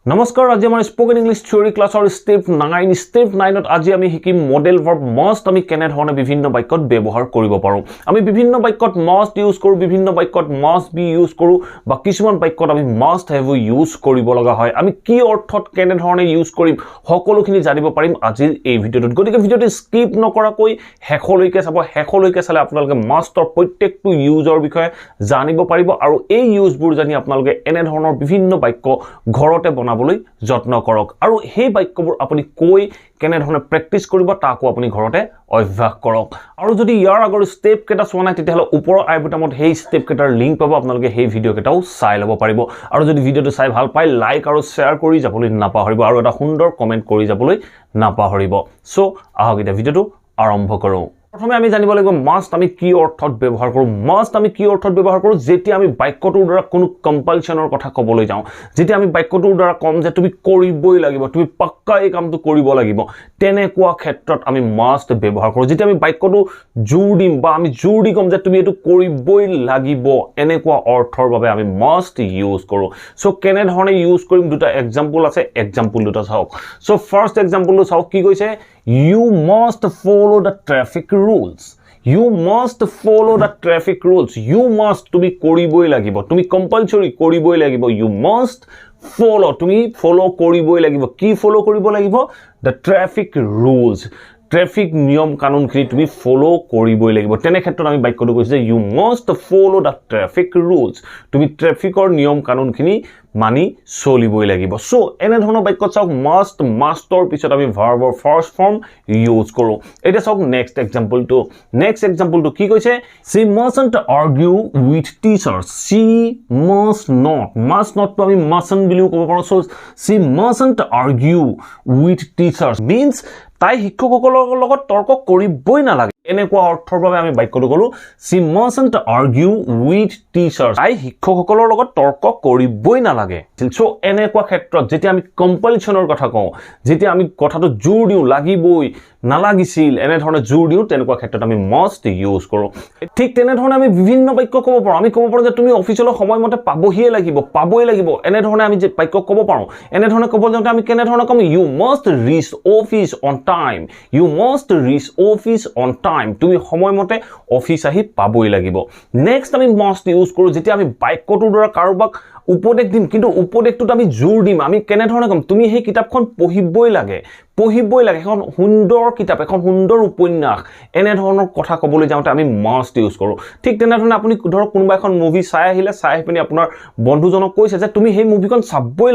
নমস্কাৰ আজি আমাৰ স্পোকেন ইংলিছ থিওৰি ক্লাছৰ স্টেপ 9 স্টেপ 9ত আজি আমি শিকিম মডেল ভাৰ্ব মাষ্ট আমি কেনে ধৰণে বিভিন্ন বাক্যত ব্যৱহাৰ কৰিব পাৰো আমি বিভিন্ন বাক্যত মাষ্ট ইউজ কৰো বিভিন্ন বাক্যত মাষ্ট বি ইউজ কৰো বা কিছুমান বাক্যত আমি মাষ্ট হেভ ইউজ কৰিব লগা হয় আমি কি অৰ্থত কেনে ধৰণে ইউজ কৰিম সকলোখিনি জানিব পাৰিম আজিৰ এই ভিডিঅ'টোত গতিকে ভিডিঅ'টো স্কিপ নকৰাকৈ শেষলৈকে চাব শেষলৈকে চালে আপোনালোকে মাষ্টৰ প্ৰত্যেকটো ইউজৰ বিষয়ে জানিব পাৰিব আৰু এই ইউজবোৰ জানি আপোনালোকে এনে ধৰণৰ বিভিন্ন বাক্য ঘৰতে বনাবলৈ যত্ন কৰক আৰু সেই বাক্যবোৰ আপুনি কৈ কেনে ধৰণে প্ৰেক্টিস কৰিব তাকো আপুনি ঘৰতে অভ্যাস কৰক আৰু যদি ইয়াৰ আগৰ স্টেপ কেটা চোৱা নাই তেতিয়াহলে ওপৰৰ আই বুটামত সেই স্টেপ কেটাৰ লিংক পাব আপোনালোকে সেই ভিডিঅ' কেটাও চাই ল'ব পাৰিব আৰু যদি ভিডিঅ'টো চাই ভাল পায় লাইক আৰু শেয়াৰ কৰি যাবলৈ নাপাহৰিব আৰু এটা সুন্দৰ কমেন্ট কৰি যাবলৈ নাপাহৰিব সো আহক এতিয়া ভিডিঅ'টো আৰম্ভ কৰো প্ৰথমে আমি জানিব লাগিব মাষ্ট আমি কি অৰ্থত ব্যৱহাৰ কৰো মাষ্ট আমি কি অৰ্থত ব্যৱহাৰ কৰো যেতিয়া আমি বাক্যটোৰ দ্বাৰা কোনো কম্পালচনৰ কথা ক'বলৈ যাওঁ যেতিয়া আমি বাক্যটোৰ দ্বাৰা কম যে তুমি কৰিবই লাগিব তুমি পাক্কা এই কামটো কৰিব লাগিব তেনেকুৱা ক্ষেত্ৰত আমি মাষ্ট ব্যৱহাৰ কৰো যেতিয়া আমি বাক্যটো জোৰ দিম বা আমি জোৰ দি কম যে তুমি এটো কৰিবই লাগিব এনেকুৱা অৰ্থৰ বাবে আমি মাষ্ট ইউজ কৰো সো কেনে ধৰণে ইউজ কৰিম দুটা এক্সাম্পল আছে এক্সাম্পল দুটা চাওক সো ফাৰ্স্ট এক্সাম্পলটো চাওক কি কৈছে You must follow the traffic rules. You must follow the traffic rules. You must to be koriboi lagibo. To be compulsory koriboi lagibo. You must follow. To be follow koriboi lagibo. Ki follow koriboi lagibo? The traffic rules. Traffic niyom kanun khini to be follow koriboi lagibo. Tene khetrot ami baikyoto koise you must follow the traffic rules. To be traffic or niyom kanun khini মানি চলিবই লাগিব so এনে ধৰণৰ বাক্যত চাওক must master পিছত আমি ভাৰ্বৰ first form use কৰো এটা চাওক নেক্সট এক্সাম্পলটো কি কৈছে she mustn't argue with teachers she must not to আমি mustn't বুলিও ক'ব পাৰো so she mustn't argue with teachers means তাই শিক্ষকসকলৰ লগত তৰ্ক কৰিবই নালাগে এনেকুৱা অৰ্থৰ বাবে আমি বাক্যটো কলো she mustn't argue with teachers তাই শিক্ষকসকলৰ লগত তৰ্ক কৰিবই নালাগে সো এনেকুৱা ক্ষেত্ৰত যেতিয়া আমি কম্পালচনৰ কথা কওঁ যেতিয়া আমি কথাটো জোৰ দিও লাগিবই নালাগিছিল এনে ধৰণে জোৰ দিও তেনেকুৱা ক্ষেত্ৰত আমি মাষ্ট ইউজ কৰো ঠিক তেনে ধৰণে আমি বিভিন্ন বাক্য ক'ব পাৰো আমি ক'ব পাৰো যে তুমি অফিচলৈ সময়মতে পাবহিয়ে লাগিব এনে ধৰণে আমি যে বাক্য ক'ব পাৰো এনে ধৰণে ক'ব যাওঁতে আমি কেনে ধৰণে কম you must reach office on time you must reach office on time তুমি সময়মতে অফিচ আহি পাবই লাগিব নেক্সট আমি মাষ্ট ইউজ কৰো যেতিয়া আমি বাক্যটোৰ দ্বাৰা কাৰোবাক উপদেশ দিম কিন্তু উপদেশটোত আমি জোৰ দিম আমি কেনে ধৰণে কম তুমি সেই কিতাপখন পঢ়িবই লাগে এখন সুন্দৰ কিতাপ এখন সুন্দৰ উপন্যাস এনে ধৰণৰ কথা ক'বলৈ যাওঁতে আমি মাষ্ট ইউজ কৰো ঠিক তেনে ধৰণে আপুনি ধৰক কোনোবা এখন মুভি চাই আহিলে আপোনাৰ বন্ধুজনক কৈছে যে তুমি সেই মুভিখন চাবই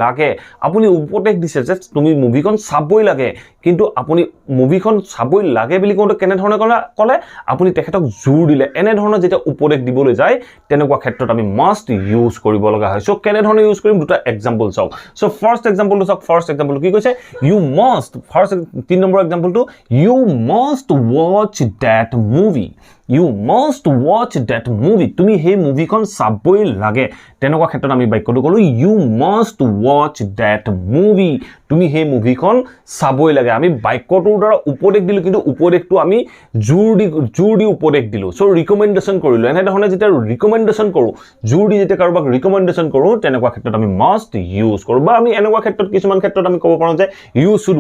লাগে আপুনি উপদেশ দিছে যে তুমি মুভিখন চাবই লাগে কিন্তু আপুনি মুভিখন চাবই লাগে বুলি কোনটো কেনে ধৰণে ক'লে আপুনি তেখেতক জোৰ দিলে এনে ধৰণৰ যেতিয়া উপদেশ দিবলৈ যায় তেনেকুৱা ক্ষেত্ৰত আমি মাষ্ট ইউজ কৰিব লগা হয় সো কেনে ধৰণে ইউজ কৰিম দুটা এক্সাম্পল চাওক সো ফাৰ্স্ট এক্সাম্পল কি কৈছে you must first 3 number example to you must watch that movie তুমি সেই মুভিখন চাবই লাগে তেনেকুৱা ক্ষেত্ৰত আমি বাক্যটো কলো you must watch that movie তুমি সেই মুভিখন চাবই লাগে আমি বাক্যটোৰ দ্বাৰা উপদেশ দিলো কিন্তু উপদেশটো আমি জোৰ দি উপদেশ দিলো সো ৰিকমেন্ডেশন কৰিলো এনে ধৰণে যেতিয়া ৰিকমেন্ডেশন কৰো জোৰ দি যেতিয়া কাৰোবাক ৰিকমেন্ডেশন কৰো তেনেকুৱা ক্ষেত্ৰত আমি মাষ্ট ইউজ কৰো বা আমি এনেকুৱা ক্ষেত্ৰত কিছুমান ক্ষেত্ৰত আমি ক'ব পাৰো যে you should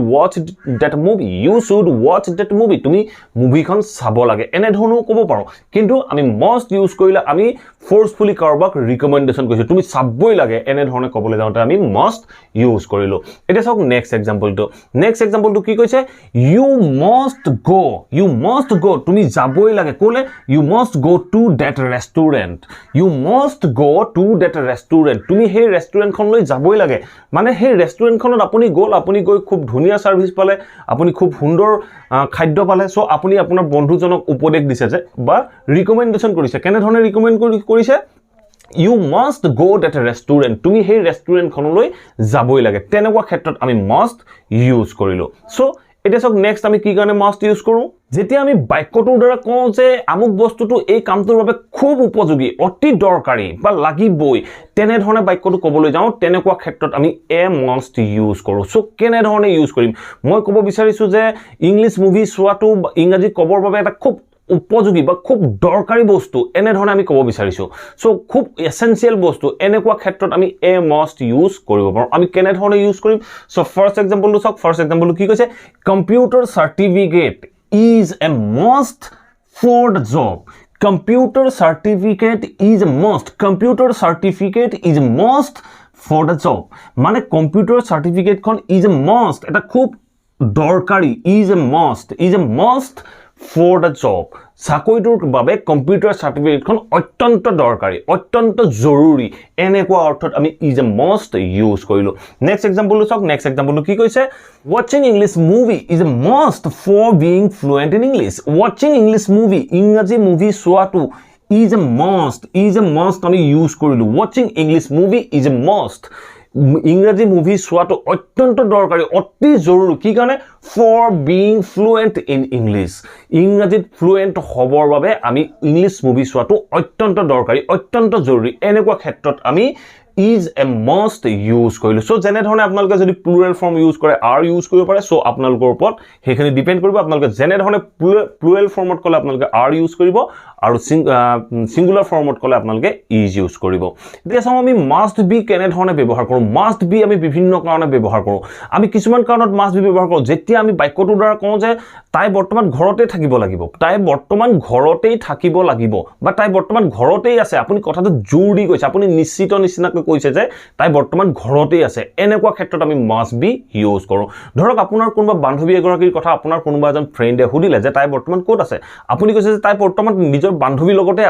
watch that movie তুমি মুভিখন চাব লাগে এনে ধৰণৰ ক'ব পাৰো কিন্তু আমি মাষ্ট ইউজ কৰিলে আমি ফোৰ্সফুলি কাৰোবাক ৰিকমেন্ডেশন কৰিছো তুমি চাবই লাগে এনে ধৰণে ক'বলৈ যাওঁতে আমি মাষ্ট ইউজ কৰিলো এটা চাওক নেক্সট এক্সাম্পলটো কি কৈছে you must go তুমি যাবই লাগে ক'লে you must go to that restaurant তুমি সেই ৰেষ্টুৰেণ্টখনলৈ যাবই লাগে মানে সেই ৰেষ্টুৰেণ্টখনত আপুনি গৈ খুব ধুনীয়া সাৰ্ভিস পালে আপুনি খুব সুন্দৰ খাদ্য পালে সো আপুনি আপোনাৰ বন্ধুজনক উপদেশ দিছে যে বা ৰিকমেন্ডেশন কৰিছে কেনে ধৰণে ৰিকমেন্ড কৰিছে you must go that restaurant তুমি সেই ৰেষ্টুৰেণ্টখনলৈ যাবই লাগে তেনেকুৱা ক্ষেত্ৰত আমি মাষ্ট ইউজ কৰিলো সো এটা সক নেক্সট আমি কি কাৰণে মাষ্ট ইউজ কৰো যেতিয়া আমি বাক্যটোৰ দ্বাৰা কওঁ যে আমুক বস্তুটো এই কামটোৰ বাবে খুব উপযোগী অতি দৰকাৰী বা লাগিবই তেনে ধৰণে বাক্যটো ক'বলৈ যাওঁ তেনেকুৱা ক্ষেত্ৰত আমি মাষ্ট ইউজ কৰো সো কেনে ধৰণে ইউজ কৰিম মই ক'ব বিচাৰিছো যে ইংলিশ মুভি চোৱাটো ইংৰাজী ক'বৰ বাবে এটা খুব উপযোগী বা খুব দৰকাৰী বস্তু এনে ধৰণে আমি ক'ব বিচাৰিছো সো খুব এসেনশিয়াল বস্তু এনেকুৱা ক্ষেত্ৰত আমি এ মাষ্ট ইউজ কৰিব পাৰোঁ আমি কেনে ধৰণে ইউজ কৰিম সো ফাৰ্স্ট এক্সাম্পলটো চাওক ফাৰ্স্ট এক্সাম্পলটো কি কৈছে computer certificate is a must for the job computer certificate is a must computer certificate is a must for the job মানে computer certificate খন is a must এটা খুব দৰকাৰী is a must for the job চাকৰিটোৰ বাবে computer certificate খন অত্যন্ত দৰকাৰী অত্যন্ত জৰুৰী এনেকুৱা অৰ্থত আমি is a must ইউজ কৰিলো নেক্সট এক্সাম্পল চাওক নেক্সট এক্সাম্পল কি কৈছে watching english movie is a must for being fluent in english watching english movie ইংৰাজী মুভি চোৱাটো is a must আমি ইউজ কৰিলো watching english movie is a must ইংৰাজী movie চোৱাটো অত্যন্ত দৰকাৰী অতি জৰুৰী কি কাৰণে for being fluent in english ইংৰাজীত ফ্লুয়েন্ট হ'বৰ বাবে আমি ইংলিশ মুভি চোৱাটো অত্যন্ত দৰকাৰী অত্যন্ত জৰুৰী এনেকুৱা ক্ষেত্ৰত আমি is a must ইউজ কৰিলো সো যেনে ধৰণে আপোনালোকে যদি প্লুৰেল ফৰ্ম ইউজ কৰে are ইউজ কৰিব পাৰে সো আপোনালোকৰ ওপৰত হেখিনি ডিপেন্ড কৰিব আপোনালোকে যেনে ধৰণে প্লুৰেল ফৰ্মত কলে আপোনালোকে are ইউজ কৰিব আৰু সিঙ্গুলাৰ ফৰ্মত কলে আপোনালোকে is ইউজ কৰিব এতিয়া চাও আমি must be কেনে ধৰণে ব্যৱহাৰ কৰো must be আমি বিভিন্ন কাৰণে ব্যৱহাৰ কৰো আমি কিছুমান কাৰণত must be ব্যৱহাৰ কৰো যেতিয়া আমি বাক্যটোৰ দ্বাৰা কওঁ যে তাই বৰ্তমান ঘৰতে থাকিব লাগিব তাই বৰ্তমান ঘৰতেই থাকিব লাগিব বা তাই বৰ্তমান ঘৰতেই আছে আপুনি কথাটো জোৰ দি কৈছে আপুনি নিশ্চিত নিচিনাকৈ কৈছে যে তাই বৰ্তমান ঘৰতেই আছে এনেকুৱা ক্ষেত্ৰত আমি must be ইউজ কৰো ধৰক আপোনাৰ কোনোবা বান্ধৱী এগৰাকীৰ কথা আপোনাৰ কোনোবা এজন ফ্ৰেণ্ডে হুদিলে যে তাই বৰ্তমান ক'ত আছে আপুনি কৈছে যে তাই বৰ্তমান নিজৰ বান্ধৱীৰ লগতে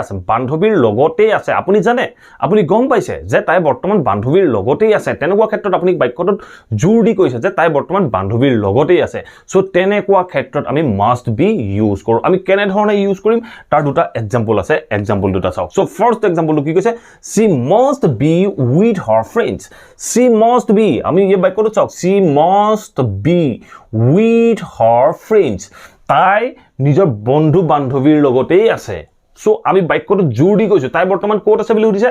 আছে আপুনি জানে আপুনি গম পাইছে যে তাই বৰ্তমান বান্ধৱীৰ লগতেই আছে তেনেকুৱা ক্ষেত্ৰত আপুনি বাক্যটোত জোৰ দি কৈছে যে তাই বৰ্তমান বান্ধৱীৰ লগতেই আছে সো তেনেকুৱা ক্ষেত্ৰত আমি must be ইউজ কৰো আমি কেনে ধৰণে ইউজ কৰিম তাৰ দুটা এক্সাম্পল আছে এক্সাম্পল দুটা চাওক সো ফাৰ্স্ট এক্সাম্পলটো কি কৈছে she must be with her friends she must be আমি এই বাক্যটো চাওক she must be with her friends তাই নিজৰ বন্ধু বান্ধৱীৰ লগতেই আছে সো আমি বাক্যটো জোৰ দি কৈছো তাই বৰ্তমান ক'ত আছে বুলি উঠিছে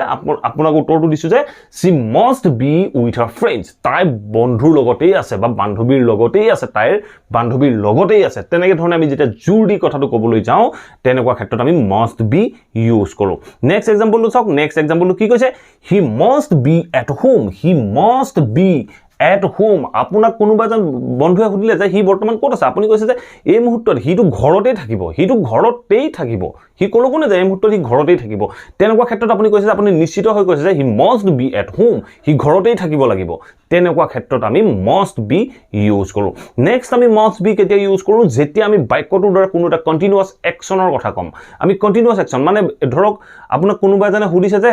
আপোনাক উত্তৰটো দিছো যে she must be with her friends তাই বন্ধুৰ লগতেই আছে বা বান্ধৱীৰ লগতেই আছে তাইৰ বান্ধৱীৰ লগতেই আছে তেনেকৈ ধৰণে আমি যেতিয়া জোৰ দি কথাটো ক'বলৈ যাওঁ তেনেকুৱা ক্ষেত্ৰত আমি must be ইউজ কৰো নেক্সট এক্সাম্পলটো চাওক নেক্সট এক্সাম্পলটো কি কৈছে he must be at home আপোনাক কোনোবা এজন বন্ধুৱে হুদিলে যে হি বৰ্তমান ক'ত আছে আপুনি কৈছে যে এই মুহূৰ্তত হিটো ঘৰতেই থাকিব হি ক'লো কোনে যে এই মুহূৰ্তত হি ঘৰতেই থাকিব তেনেকুৱা ক্ষেত্ৰত আপুনি কৈছে যে আপুনি নিশ্চিত হৈ কৈছে যে হি must be at home হি ঘৰতেই থাকিব লাগিব তেনেকুৱা ক্ষেত্ৰত আমি must be ইউজ কৰো নেক্সট আমি must be কেতিয়া ইউজ কৰো যেতিয়া আমি বাক্যটোৰ দ্বাৰা কোনো এটা কন্টিনিউয়াস একচনৰ কথা কম আমি কন্টিনিউয়াস একচন মানে ধৰক আপোনাক কোনোবা এজনে হুদিছে যে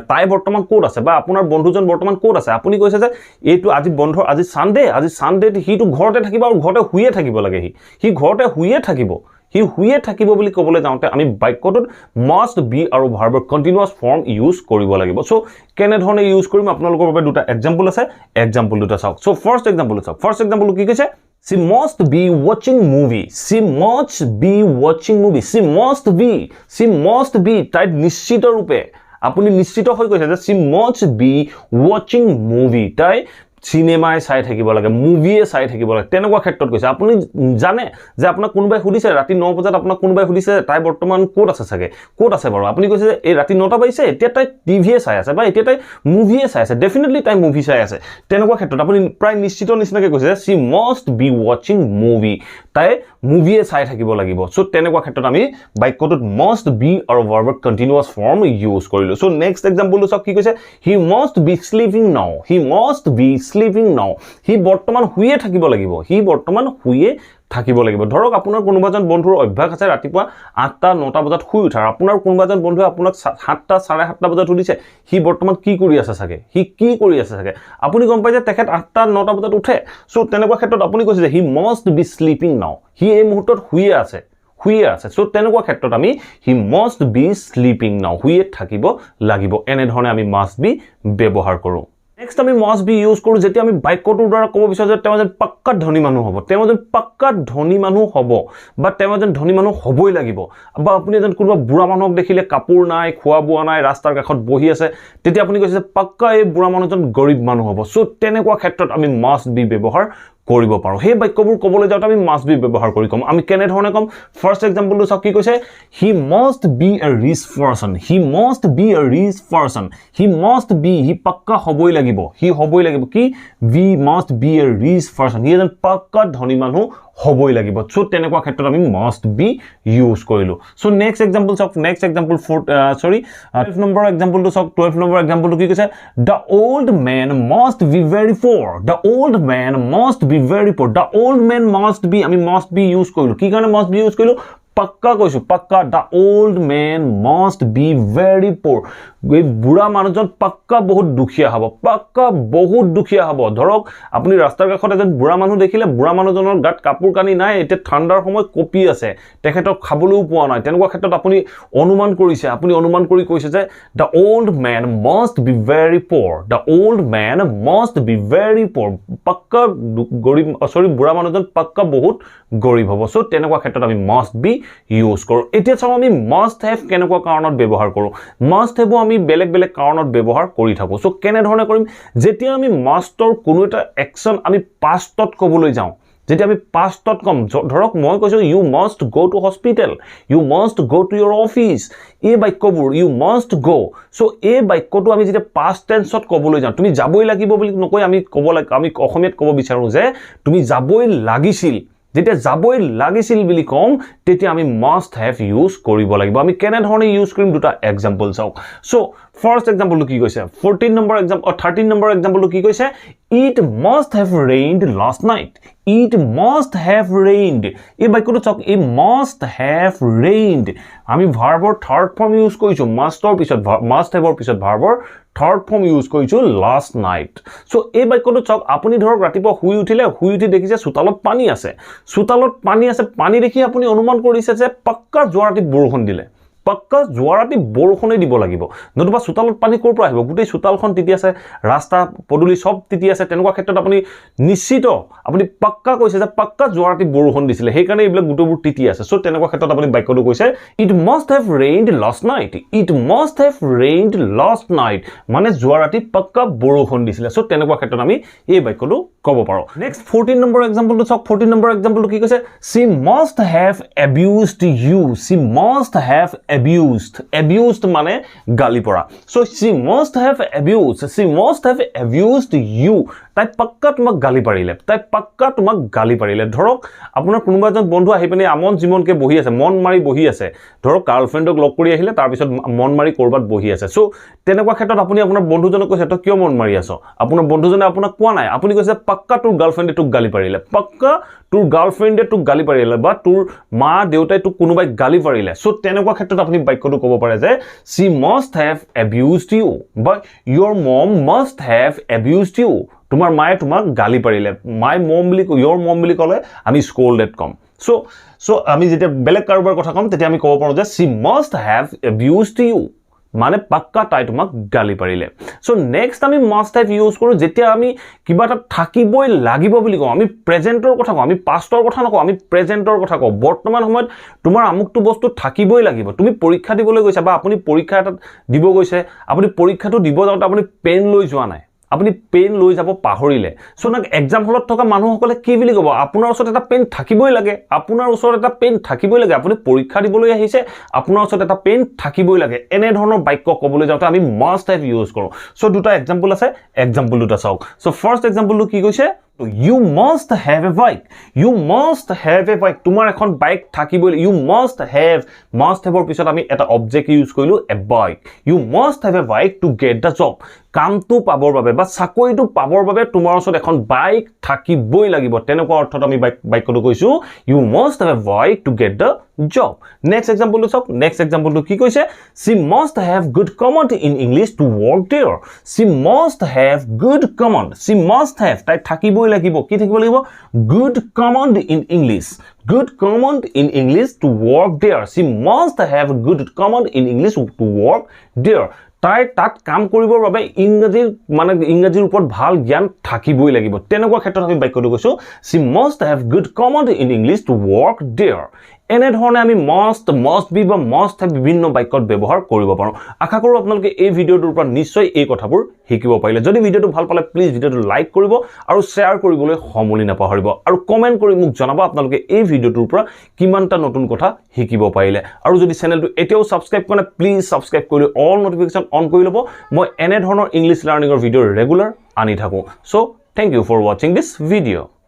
তাই বৰ্তমান ক'ত আছে বা আপোনাৰ বন্ধুজন বৰ্তমান ক'ত আছে আপুনি কৈছে যে এইটো আজি বন্ধ আজি সানডে হিটো ঘৰতে থাকিব আৰু ঘৰতে শুয়ে থাকিব লাগে হি ঘৰতে শুয়ে থাকিব বুলি ক'বলৈ যাওঁতে আমি বাক্যটোত must be আৰু ভাৰ্বৰ কন্টিনিউয়াস ফৰ্ম ইউজ কৰিব লাগিব সো কেনে ধৰণে ইউজ কৰিম আপোনালোকৰ বাবে দুটা এক্সাম্পল আছে এক্সাম্পল দুটা চাওক সো ফাৰ্স্ট এক্সাম্পল কি কৈছে she must be watching তাই নিশ্চিত ৰূপে আপুনি নিশ্চিত হৈ কৈছে যে she must be watching movie তাই সিনেমাই চাই থাকিব লাগে মুভিয়ে চাই থাকিব লাগে তেনেকুৱা ক্ষেত্ৰত কৈছে আপুনি জানে যে আপোনাক কোনোবাই হুদিছে ৰাতি 9 বজাত আপোনাক কোনোবাই হুদিছে তাই বৰ্তমান ক'ত আছে বাৰু আপুনি কৈছে যে এই ৰাতি 9টা বাজিছে এতিয়া তাই টিভিয়ে চাই আছে বা এতিয়া তাই মুভিয়ে চাই আছে ডেফিনেটলি তাই মুভি চাই আছে তেনেকুৱা ক্ষেত্ৰত আপুনি প্ৰায় নিশ্চিত নিচিনাকৈ কৈছে যে she must be watching movie তাই মুভিয়ে চাই থাকিব লাগিব সো তেনেকুৱা ক্ষেত্ৰত আমি বাক্যটোত must be আৰু ভাৰ্বৰ কন্টিনিউয়াস ফৰ্ম ইউজ কৰিলো সো নেক্সট এক্সাম্পলটো চাওক কি কৈছে he must be sleeping now হি বৰ্তমান শুয়ে থাকিব লাগিব ধৰক আপোনাৰ কোনোবাজন বন্ধুৰ অভ্যাস আছে ৰাতিপুৱা 8টা 9টা বজাত শুই উঠাৰ আপোনাৰ কোনোবাজন বন্ধুৱে আপোনাক 7টা 7:30 বজাত উঠিছে হি বৰ্তমান কি কৰি আছে চাগে আপুনি গম পাই যে তেখেত 8টা 9টা বজাত উঠে সো তেনেকুৱা ক্ষেত্ৰত আপুনি কৈছে যে হি must be sleeping now হি এই মুহূৰ্তত শুয়ে আছে সো তেনেকুৱা ক্ষেত্ৰত আমি হি must be sleeping now শুয়ে থাকিব লাগিব এনে ধৰণে আমি must be ব্যৱহাৰ কৰো নেক্সট আমি must be ইউজ কৰো যেতিয়া আমি বাক্যটোৰ দ্বাৰা ক'ব বিচাৰো যে তেওঁ এজন পাক্কা ধনী মানুহ হ'ব বা তেওঁ এজন ধনী মানুহ হ'বই লাগিব বা আপুনি এজন কোনোবা বুঢ়া মানুহক দেখিলে কাপোৰ নাই খোৱা বোৱা নাই ৰাস্তাৰ কাষত বহি আছে তেতিয়া আপুনি কৈছে যে পাক্কা এই বুঢ়া মানুহজন গৰীব মানুহ হ'ব সো তেনেকুৱা ক্ষেত্ৰত আমি must be ব্যৱহাৰ কৰিব পাৰো সেই বাক্যবোৰ ক'বলৈ যাওঁতে আমি must be ব্যৱহাৰ কৰি কম আমি কেনে ধৰণে কম ফাৰ্স্ট এক্সাম্পলটো চাওক কি কৈছে he must be a rich person he must be a rich person he must be he পাক্কা হ'বই লাগিব কি we must be a rich person he এজন পাক্কা ধনী মানুহ হ'বই লাগিব সো তেনেকুৱা ক্ষেত্ৰত আমি must be ইউজ কৰিলো সো নেক্সট এক্সাম্পল চাওক নেক্সট এক্সাম্পল 12 নম্বৰ এক্সাম্পলটো চাওক 12 নম্বৰ এক্সাম্পলটো কি কৈছে the old man must be very poor the old man must be very poor the old man must be আমি must be ইউজ কৰিলো কি কাৰণে must be use কৰিলো পাক্কা কৈছো পাক্কা the old man must be very poor এই বুঢ়া মানুহজন পাক্কা বহুত দুখিয়া হ'ব ধৰক আপুনি ৰাস্তাৰ কাষত এজন বুঢ়া মানুহ দেখিলে বুঢ়া মানুহজনৰ গাত কাপোৰ কানি নাই এতিয়া ঠাণ্ডাৰ সময় কপি আছে তেখেতক খাবলৈও পোৱা নাই তেনেকুৱা ক্ষেত্ৰত আপুনি অনুমান কৰি কৈছে যে the old man must be very poor the old man must be very poor পাক্কা গৰীব বুঢ়া মানুহজন পাক্কা বহুত গৰীব হ'ব সো তেনেকুৱা ক্ষেত্ৰত আমি must be ইউজ কৰো এতিয়া চাও আমি must have কেনেকুৱা কাৰণত ব্যৱহাৰ কৰো must have আমি বেলেগ কাৰণত ব্যৱহাৰ কৰি থাকো সো কেনে ধৰণে কৰিম যেতিয়া আমি mustৰ কোনো এটা অ্যাকশন আমি পাষ্টত ক'বলৈ যাওঁ যেতিয়া আমি পাষ্টত কম ধৰক মই কৈছো you must go to hospital you must go to your office এই বাক্যবোৰ you must go সো এই বাক্যটো আমি যেতিয়া past tenseত ক'বলৈ যাওঁ তুমি যাবই লাগিব বুলি নকৈ আমি অসমীয়াত ক'ব বিচাৰো যে তুমি যাবই লাগিছিল যেতিয়া যাবই লাগিছিল বুলি কম তেতিয়া আমি must have ইউজ কৰিব লাগিব আমি কেনে ধৰণে ইউজ কৰিম দুটা এক্সাম্পল চাওক সো ফাৰ্স্ট এক্সাম্পলটো কি কৈছে 13 নম্বৰ এক্সাম্পলটো কি কৈছে it must have rained last night it must have rained এই বাক্যটো চাওক it must have rained আমি ভাৰ্বৰ থাৰ্ড ফৰ্ম ইউজ কৰিছো must have ৰ পিছত ভাৰ্বৰ থাৰ্ড ফৰ্ম ইউজ কৰিছো last night সো এই বাক্যটো চাওক আপুনি ধৰক ৰাতিপুৱা শুই উঠি দেখিছে চোতালত পানী দেখি আপুনি অনুমান কৰিছে যে পাক্কা জোৱাৰাতি বৰষুণ দিলে পাক্কা জোৱাৰাতি বৰষুণে দিব লাগিব নতুবা চোতালত পানী ক'ৰ পৰা আহিব গোটেই চোতালখন তিতি আছে ৰাস্তা পদুলি সব তিতি আছে তেনেকুৱা ক্ষেত্ৰত আপুনি নিশ্চিত আপুনি পাক্কা কৈছে যে পাক্কা জোৱাৰাতি বৰষুণ দিছিলে সেই কাৰণে এইবিলাক গোটেইবোৰ তিতি আছে সো তেনেকুৱা ক্ষেত্ৰত আপুনি বাক্যটো কৈছে it must have rained last night মানে জোৱাৰাতি পাক্কা বৰষুণ দিছিলে সো তেনেকুৱা ক্ষেত্ৰত আমি এই বাক্যটো ক'ব পাৰো নেক্সট 14 নম্বৰ এক্সাম্পলটো চাওক 14 নম্বৰ এক্সাম্পলটো কি কৈছে she must have abused you she must have abused মানে গালি পৰা so she must have abused you তাই পাক্কা তোমাক গালি পাৰিলে ধৰক আপোনাৰ কোনোবা এজন বন্ধু আহি পিনে আমন জিমনকে বহি আছে মন মাৰি বহি আছে ধৰক গাৰ্লফ্ৰেণ্ডক লগ কৰি আহিলে তাৰ পিছত মন মাৰি কৰবাত বহি আছে সো তেনেকুৱা ক্ষেত্ৰত আপুনি আপোনাৰ বন্ধুজনক কৈছে তই কিয় মন মাৰি আছ আপোনাৰ বন্ধুজনে আপোনাক কোৱা নাই আপুনি কৈছে পাক্কা তোৰ গাৰ্লফ্ৰেণ্ডে তোক গালি পাৰিলে বা তোৰ মা দেউতাই তোক কোনোবাই গালি পাৰিলে সো তেনেকুৱা ক্ষেত্ৰত আপুনি বাক্যটো ক'ব পাৰে যে she must have abused you বা your mom must have abused you তোমাৰ মায়ে তোমাক গালি পাৰিলে your mom বুলি ক'লে আমি scolded কম সো আমি যেতিয়া বেলেগ কাৰোবাৰ কথা কম তেতিয়া আমি ক'ব পাৰো যে she must have abused you মানে পাক্কা তাই তোমাক গালি পাৰিলে সো নেক্সট আমি must have ইউজ কৰো যেতিয়া আমি কিবা এটা থাকিবই লাগিব বুলি কওঁ আমি প্ৰেজেন্টৰ কথা কওঁ আমি পাষ্টৰ কথা নকওঁ আমি প্ৰেজেন্টৰ কথা কওঁ বৰ্তমান সময়ত তোমাৰ আমুকটো বস্তু থাকিবই লাগিব তুমি পৰীক্ষা দিবলৈ গৈছা বা আপুনি পৰীক্ষা এটা দিব গৈছে আপুনি পৰীক্ষাটো দিব যাওঁতে আপুনি পেন লৈ যোৱা নাই আপুনি পেন লৈ যাব পাহৰিলে সো না এক্সাম হলত থকা মানুহসকলে কি বুলি ক'ব আপোনাৰ ওচৰত এটা পেন থাকিবই লাগে আপুনি পৰীক্ষা দিবলৈ আহিছে আপোনাৰ ওচৰত এটা পেন থাকিবই লাগে এনে ধৰণৰ বাক্য ক'বলৈ যাওঁতে আমি must have ইউজ কৰো সো দুটা এক্সাম্পল আছে এক্সাম্পল দুটা চাওক সো ফাৰ্স্ট এক্সাম্পলটো কি কৈছে you must have a bike তোমাৰ এখন বাইক থাকিবই you must have ৰ পিছত আমি এটা অবজেক্ট ইউজ কৰিলো a bike you must have a bike to get the job কামটো পাবৰ বাবে বা চাকৰিটো পাবৰ বাবে তোমাৰ ওচৰত এখন বাইক থাকিবই লাগিব তেনেকুৱা অৰ্থত আমি বাক্যটো কৈছো you must have a bike to get the job next example চাওক next example কি কৈছে she must have good command in English to work there she must have good command তাই থাকিবই লাগিব কি থাকিব লাগিব good command in English to work there she must have good command in English to work there তাই তাত কাম কৰিবৰ বাবে ইংৰাজীৰ ওপৰত ভাল জ্ঞান থাকিবই লাগিব তেনেকুৱা ক্ষেত্ৰত আমি বাক্যটো কৈছো she must have good command in English to work there এনে ধৰণে আমি must be বা must have বিভিন্ন বাক্যত ব্যৱহাৰ কৰিব পাৰোঁ আশা কৰোঁ আপোনালোকে এই ভিডিঅ'টোৰ পৰা নিশ্চয় এই কথাবোৰ শিকিব পাৰিলে যদি ভিডিঅ'টো ভাল পালে প্লিজ ভিডিঅ'টো লাইক কৰিব আৰু শ্বেয়াৰ কৰিবলৈ সমলি নাপাহৰিব আৰু কমেন্ট কৰি মোক জনাব আপোনালোকে এই ভিডিঅ'টোৰ পৰা কিমানটা নতুন কথা শিকিব পাৰিলে আৰু যদি চেনেলটো এতিয়াও সাবস্ক্ৰাইব কৰা প্লিজ সাবস্ক্ৰাইব কৰি অল নোটিফিকেশন অন কৰি ল'ব মই এনে ধৰণৰ ইংলিশ লাৰ্নিংৰ ভিডিঅ' ৰেগুলাৰ আনি থাকোঁ so thank you for watching this video'